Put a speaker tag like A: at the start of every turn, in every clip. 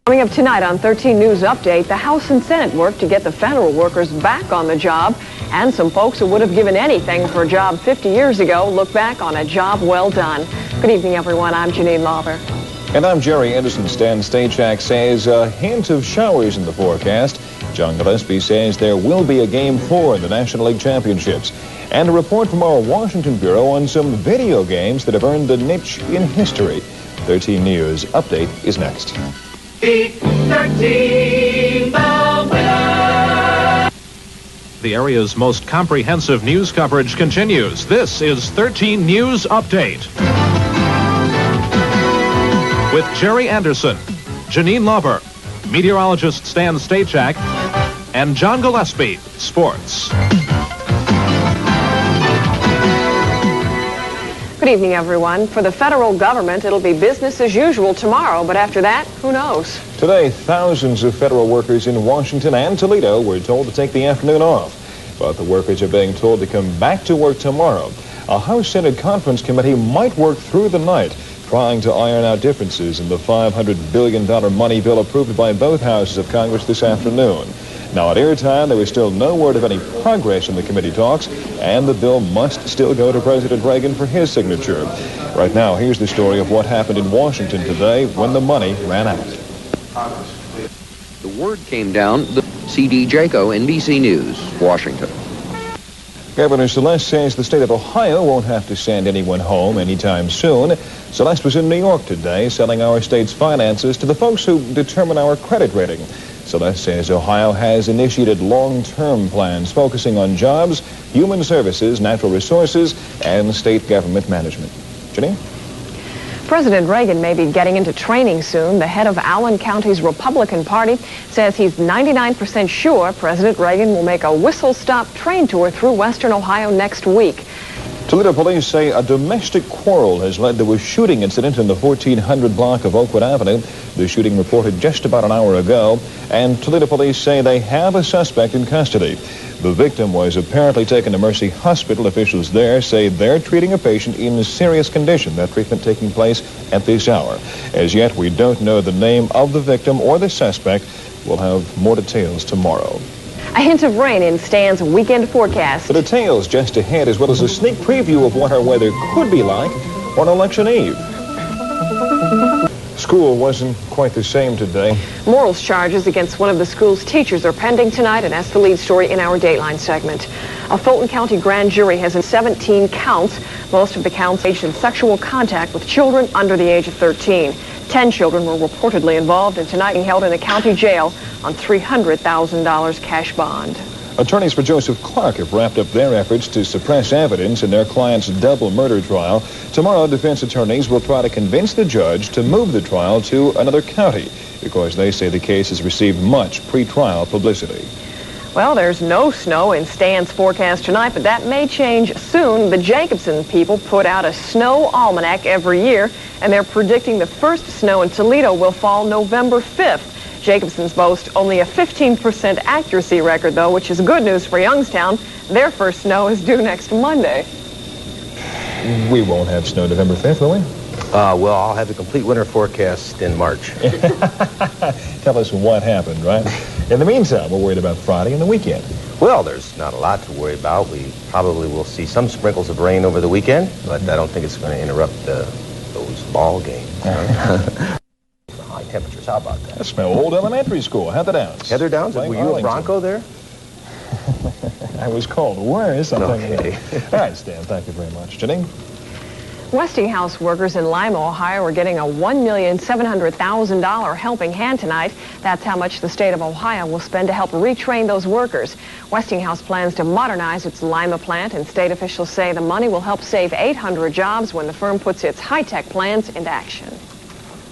A: Coming up tonight on 13 News Update, the House and Senate work to get the federal workers back on the job, and some folks who would have given anything for a job 50 years ago look back on a job well done. Good evening, everyone. I'm Janine Lauber.
B: And I'm Jerry Anderson. Stan Stachak says a hint of showers in the forecast. John Gillespie says there will be a Game 4 in the National League Championships. And a report from our Washington Bureau on some video games that have earned a niche in history. 13 News Update is next.
C: 13, the winner.
D: The area's most comprehensive news coverage continues. This is 13 News Update. With Jerry Anderson, Janine Lauber, meteorologist Stan Stachak, and John Gillespie, sports.
A: Good evening, everyone. For the federal government, it'll be business as usual tomorrow, but after that, who knows?
B: Today, thousands of federal workers in Washington and Toledo were told to take the afternoon off. But the workers are being told to come back to work tomorrow. A House-Senate conference committee might work through the night, trying to iron out differences in the $500 billion money bill approved by both houses of Congress this afternoon. Now, at airtime, there is still no word of any progress in the committee talks, and the bill must still go to President Reagan for his signature. Right now, here's the story of what happened in Washington today when the money ran out.
E: The word came down. C.D. Jaco, NBC News, Washington.
B: Governor Celeste says the state of Ohio won't have to send anyone home anytime soon. Celeste was in New York today selling our state's finances to the folks who determine our credit rating. Celeste says Ohio has initiated long-term plans focusing on jobs, human services, natural resources, and state government management. Janine?
A: President Reagan may be getting into training soon. The head of Allen County's Republican Party says he's 99% sure President Reagan will make a whistle-stop train tour through western Ohio next week.
B: Toledo police say a domestic quarrel has led to a shooting incident in the 1400 block of Oakwood Avenue. The shooting reported just about an hour ago, and Toledo police say they have a suspect in custody. The victim was apparently taken to Mercy Hospital. Officials there say they're treating a patient in serious condition. That treatment taking place at this hour. As yet, we don't know the name of the victim or the suspect. We'll have more details tomorrow.
A: A hint of rain in Stan's weekend forecast.
B: The details just ahead, as well as a sneak preview of what our weather could be like on Election Eve. School wasn't quite the same today.
A: Morals charges against one of the school's teachers are pending tonight, and that's the lead story in our Dateline segment. A Fulton County grand jury has 17 counts. Most of the counts engaged in sexual contact with children under the age of 13. 10 children were reportedly involved, and tonight being held in a county jail on $300,000 cash bond.
B: Attorneys for Joseph Clark have wrapped up their efforts to suppress evidence in their client's double murder trial. Tomorrow, defense attorneys will try to convince the judge to move the trial to another county because they say the case has received much pre-trial publicity.
A: Well, there's no snow in Stan's forecast tonight, but that may change soon. The Jacobson people put out a snow almanac every year, and they're predicting the first snow in Toledo will fall November 5th. Jacobson's boast only a 15% accuracy record, though, which is good news for Youngstown. Their first snow is due next Monday.
B: We won't have snow November 5th, will we?
F: Well, I'll have the complete winter forecast in March.
B: Tell us what happened, right? In the meantime, we're worried about Friday and the weekend.
F: Well, there's not a lot to worry about. We probably will see some sprinkles of rain over the weekend, but I don't think it's going to interrupt those ball games. High temperatures, how about that?
B: I smell old elementary school. Heather Downs.
F: Heather Downs, were you a Bronco there?
B: I was called worse.
F: Okay.
B: All right, Stan, thank you very much. Janine?
A: Westinghouse workers in Lima, Ohio are getting a $1,700,000 helping hand tonight. That's how much the state of Ohio will spend to help retrain those workers. Westinghouse plans to modernize its Lima plant, and state officials say the money will help save 800 jobs when the firm puts its high-tech plans into action.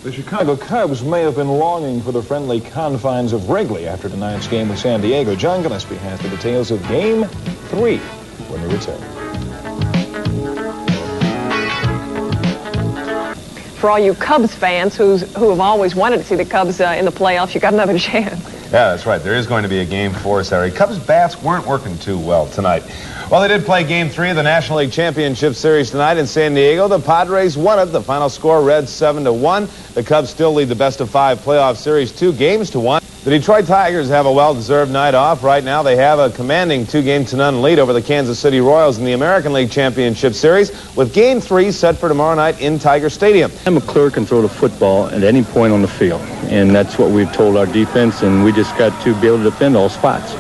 B: The Chicago Cubs may have been longing for the friendly confines of Wrigley after tonight's game with San Diego. John Gillespie has the details of Game 3 when we return.
A: For all you Cubs fans who have always wanted to see the Cubs in the playoffs, you got another chance.
G: Yeah, that's right. There is going to be a Game 4 Saturday. Cubs bats weren't working too well tonight.
B: Well, they did play Game 3 of the National League Championship Series tonight in San Diego. The Padres won it. The final score read 7-1. The Cubs still lead the best-of-5 playoff series 2-1. The Detroit Tigers have a well-deserved night off. Right now, they have a commanding 2-0 lead over the Kansas City Royals in the American League Championship Series, with Game 3 set for tomorrow night in Tiger Stadium.
G: McClure can throw the football at any point on the field, and that's what we've told our defense, and we just got to be able to defend all spots.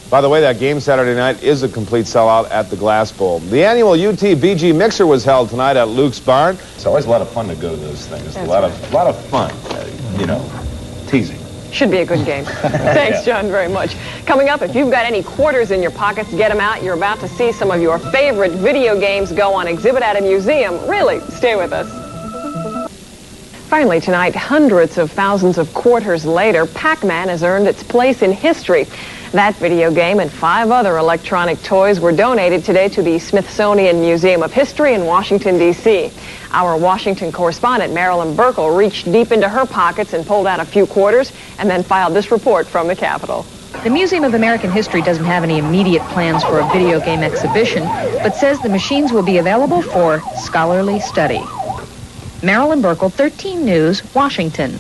B: By the way, that game Saturday night is a complete sellout at the Glass Bowl. The annual WTVG Mixer was held tonight at Luke's Barn. It's always a lot of fun to go to those things. It's a lot of fun, teasing.
A: Should be a good game. Thanks, John, very much. Coming up, if you've got any quarters in your pockets, get them out. You're about to see some of your favorite video games go on exhibit at a museum. Really, stay with us. Finally tonight, hundreds of thousands of quarters later, Pac-Man has earned its place in history. That video game and 5 other electronic toys were donated today to the Smithsonian Museum of History in Washington, D.C. Our Washington correspondent, Marilyn Burkle, reached deep into her pockets and pulled out a few quarters and then filed this report from the Capitol.
H: The Museum of American History doesn't have any immediate plans for a video game exhibition, but says the machines will be available for scholarly study. Marilyn Burkle, 13 News, Washington.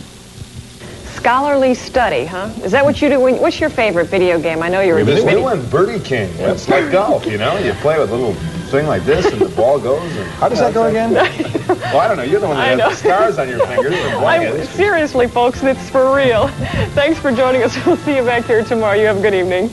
A: Scholarly study, huh? Is that what you do? What's your favorite video game? I know you're a big
B: We went Birdie King. That's like golf, You play with a little thing like this, and the ball goes. And how does that go again? Well, I don't know. You're the one that has the stars on your fingers.
A: Seriously, folks, it's for real. Thanks for joining us. We'll see you back here tomorrow. You have a good evening.